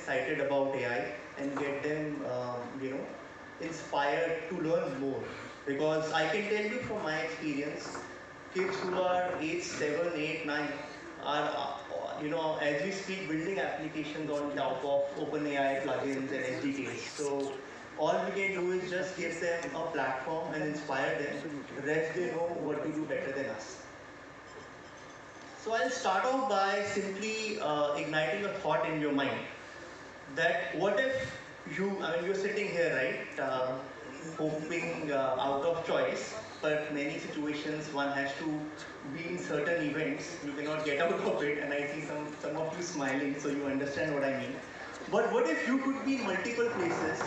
excited about AI and get them, inspired to learn more. Because I can tell you from my experience, kids who are age 7, 8, 9 are, as we speak, building applications on top of OpenAI plugins and SDKs. So all we can do is just give them a platform and inspire them. The rest they know what to do better than us. So I'll start off by simply igniting a thought in your mind that what if you're sitting here, right, hoping out of choice, but many situations one has to be in certain events, you cannot get out of it, and I see some of you smiling, so you understand what I mean. But what if you could be in multiple places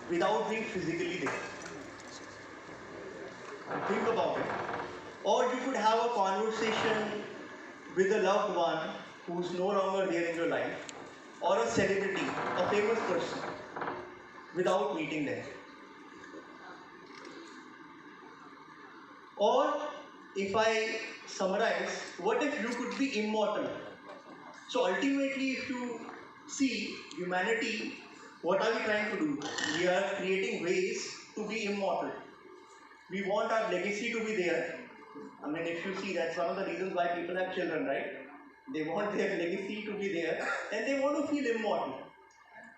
without being physically there? Think about it. Or you could have a conversation with a loved one who's no longer there in your life, or a celebrity, a famous person, without meeting them. Or if I summarize, what if you could be immortal? So ultimately, if you see humanity, what are we trying to do? We are creating ways to be immortal. We want our legacy to be there. I mean, if you see, that's one of the reasons why people have children, right? They want their legacy to be there and they want to feel immortal.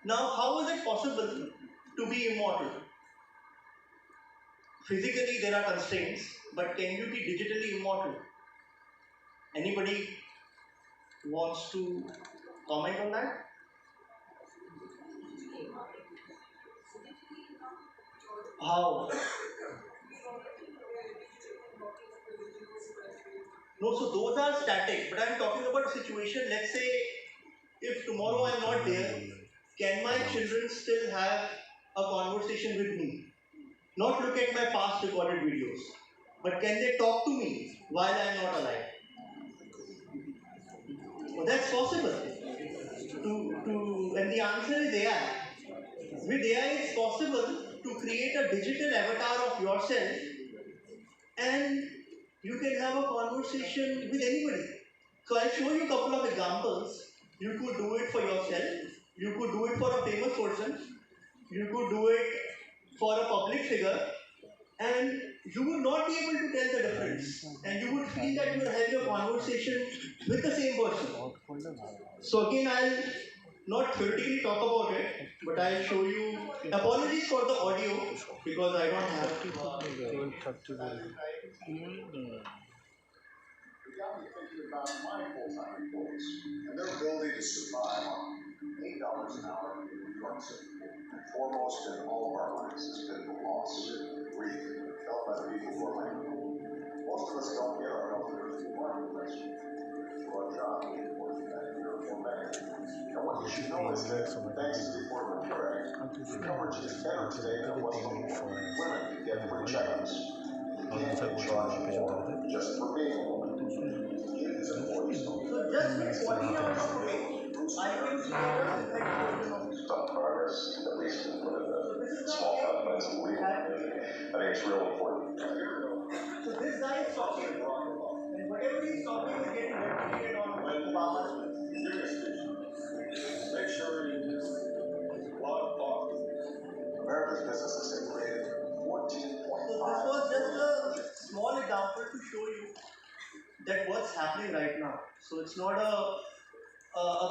Now, how is it possible to be immortal? Physically, there are constraints, but can you be digitally immortal? Anybody wants to comment on that? How? No, so those are static, but I'm talking about a situation, let's say, if tomorrow I'm not there, can my children still have a conversation with me? Not look at my past recorded videos, but can they talk to me while I'm not alive? Well, that's possible. And the answer is AI. With AI, it's possible to create a digital avatar of yourself and you can have a conversation with anybody. So I'll show you a couple of examples. You could do it for yourself, you could do it for a famous person, you could do it for a public figure, and you would not be able to tell the difference. And you would feel that you are having a conversation with the same person. So again, I'll not theoretically talk about it, but I'll show you. Apologies for the audio because I don't have to. Got me thinking about my full-time employees and their ability to survive on $8 an hour in New York City. Foremost in all of our lives has been the loss, grief, felt by the people who are like most of us don't get our health care through the marketplace, through our job, or through that year or better. And what you should know is that thanks to the Affordable Care Act, the coverage is better today than it was before. Women can get free checkups. You can't get charged more just for being a woman. So just with 40 hours of pay, I can create a synthetic version of it. Some progress, at least in the small confines of legal. I think it's real important. So this guy is talking, and whatever he's talking is getting replicated on Obama's. Make sure you do America's businesses have created 14.5. So this was just a small example to show you that what's happening right now. So it's not a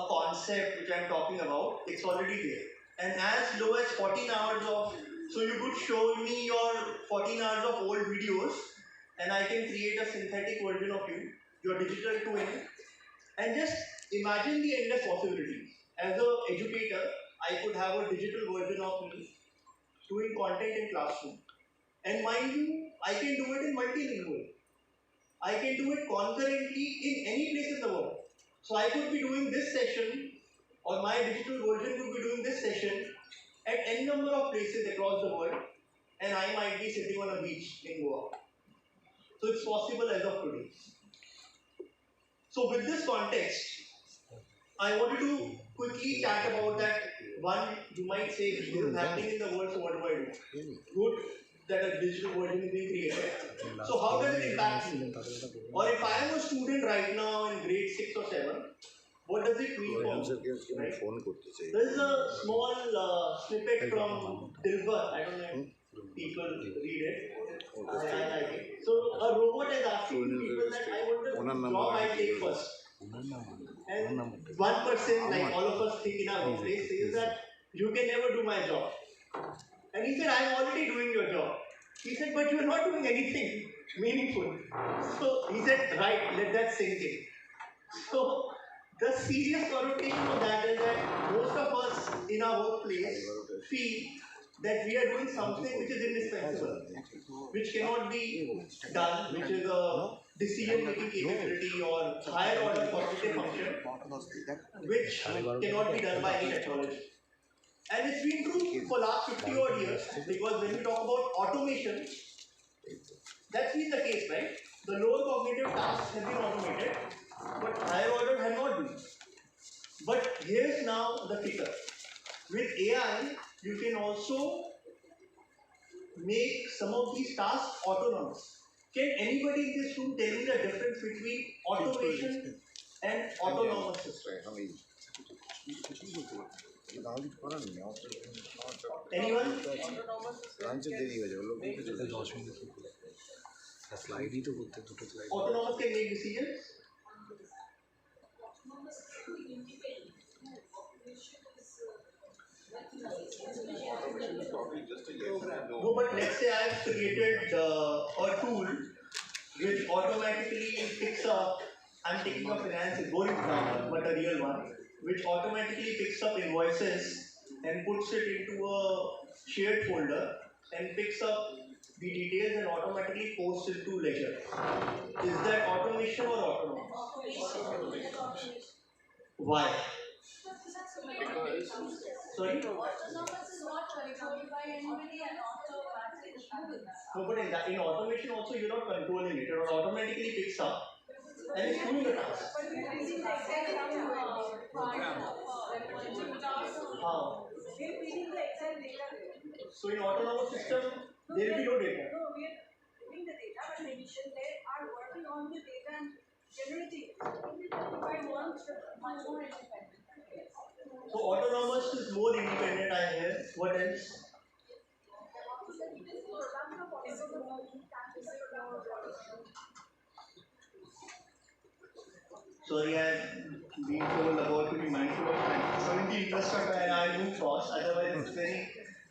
concept which I'm talking about, it's already there. And as low as 14 hours of, so you could show me your 14 hours of old videos and I can create a synthetic version of you, your digital twin, and just imagine the endless possibilities. As an educator, I could have a digital version of me doing content in classroom. And mind you, I can do it in multilingual. I can do it concurrently in any place in the world. So I could be doing this session, or my digital version could be doing this session at any number of places across the world, and I might be sitting on a beach in Goa. So it's possible as of today. So with this context, I wanted to quickly chat about that. One, you might say, this is happening in the world, so what do I do? Good that a digital version is being created. So how does it impact me? Or if I am a student right now in grade 6 or 7, What does it mean for me? Right? There is a small snippet from Dilbar. I don't know if people read it. I like it. So a robot is asking people that I want the job I take first. And one person, like all of us think in our workplace, says that you can never do my job. And he said, I'm already doing your job. He said, but you're not doing anything meaningful. So he said, right, let that sink in. So the serious connotation of that is that most of us in our workplace feel that we are doing something which is indispensable, which cannot be done, which is a decision-making capability or higher order cognitive function, which cannot be done by any technology. And it's been true for last 50 odd years, because when we talk about automation, that's been the case, right? The lower cognitive tasks have been automated, but higher order have not been. But here's now the kicker. With AI, you can also make some of these tasks autonomous. Can anybody in this room tell me the difference between automation and autonomous system? Anyone? Autonomous can make decisions? No, but let's say I've created a tool which automatically picks up, I'm taking a finance, boring example, but a real one, which automatically picks up invoices and puts it into a shared folder and picks up the details and automatically posts into ledger. Is that automation or autonomous? Why? Sorry? No, but in automation also you're not controlling it. It automatically picks up and it's doing the task. How? So in autonomous system, there will be no data. No, we are giving the data, but they are working on the data and generating it. If I want much more independent. So autonomous is more independent, I hear. What else? Sorry, I've been told about to be mindful of time. So in the interest of time, I'll move fast, otherwise it's very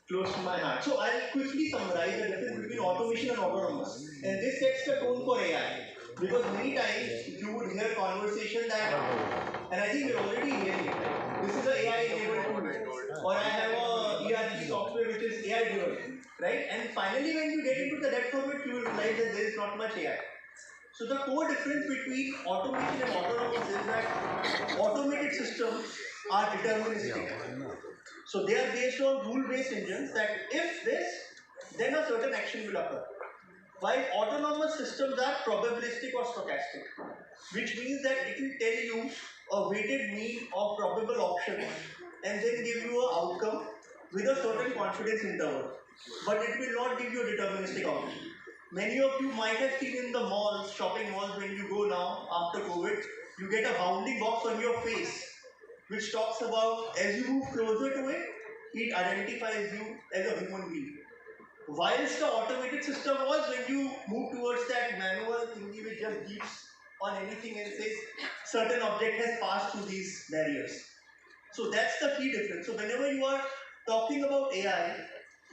close to my heart. So I'll quickly summarize the difference between automation and autonomous. And this sets the tone for AI. Because many times you would hear conversation that, and I think we're already hearing it, right? This is an AI enabled tool. Or I have a ERP software which is AI driven, right? And finally when you get into the depth of it, you will realize that there is not much AI. So the core difference between automation and autonomous is that automated systems are deterministic. So they are based on rule-based engines that if this, then a certain action will occur. While autonomous systems are probabilistic or stochastic, which means that it will tell you a weighted mean of probable options and then give you an outcome with a certain confidence interval. But it will not give you a deterministic outcome. Many of you might have seen in the malls, shopping malls, when you go now after COVID, you get a bounding box on your face which talks about as you move closer to it, it identifies you as a human being. Whilst the automated system was, when you move towards that manual thingy which just keeps on anything and says certain object has passed through these barriers. So that's the key difference. So whenever you are talking about AI,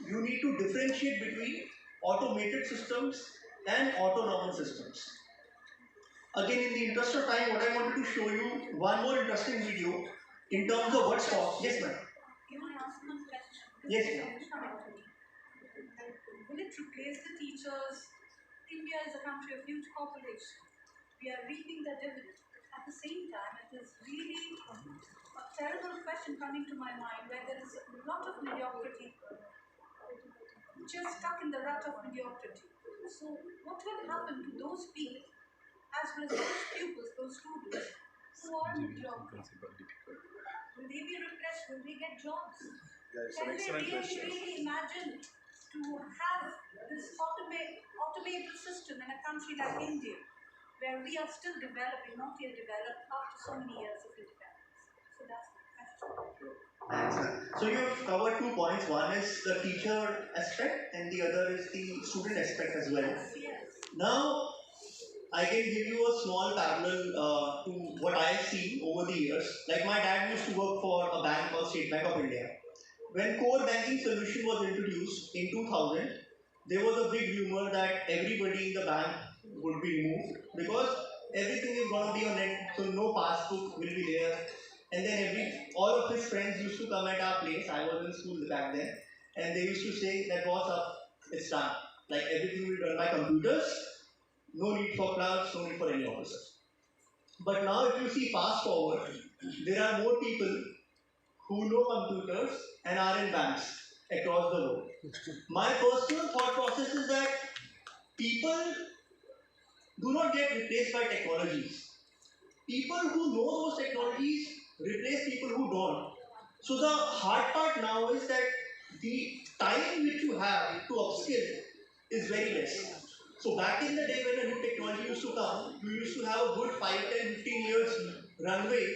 you need to differentiate between automated systems and autonomous systems. Again, in the interest of time, what I wanted to show you one more interesting video in terms of what's possible. Yes, ma'am. Can I ask one question? Yes, ma'am. Will it replace the teachers? India is a country of huge population. We are reaping the dividend. At the same time, it is really a terrible question coming to my mind where there is a lot of mediocrity, just stuck in the rut of mediocrity. So, what will happen to those people, as well as those pupils, those students who are mediocre? Will they be repressed? Will they get jobs? Can they really imagine to have this automated system in a country like India, where we are still developing, not yet developed after so many years of independence? Thanks. So you have covered 2 points. One is the teacher aspect, and the other is the student aspect as well. Now, I can give you a small parallel to what I have seen over the years. Like my dad used to work for a bank called State Bank of India. When core banking solution was introduced in 2000, there was a big rumor that everybody in the bank would be removed because everything is going to be on net, so no passbook will be there. And then all of his friends used to come at our place. I was in school back then, and they used to say that what's up, it's done. Like everything will be done by computers, no need for clerks, no need for any officers. But now, if you see fast forward, there are more people who know computers and are in banks across the world. My personal thought process is that people do not get replaced by technologies. People who know those technologies replace people who don't. So the hard part now is that the time which you have to upskill is very less. So back in the day when a new technology used to come, you used to have a good 5, 10, 15 years runway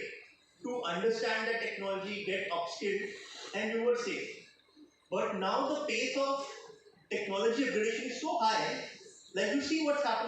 to understand the technology, get upskilled, and you were safe. But now the pace of technology upgradation is so high, like you see what's happening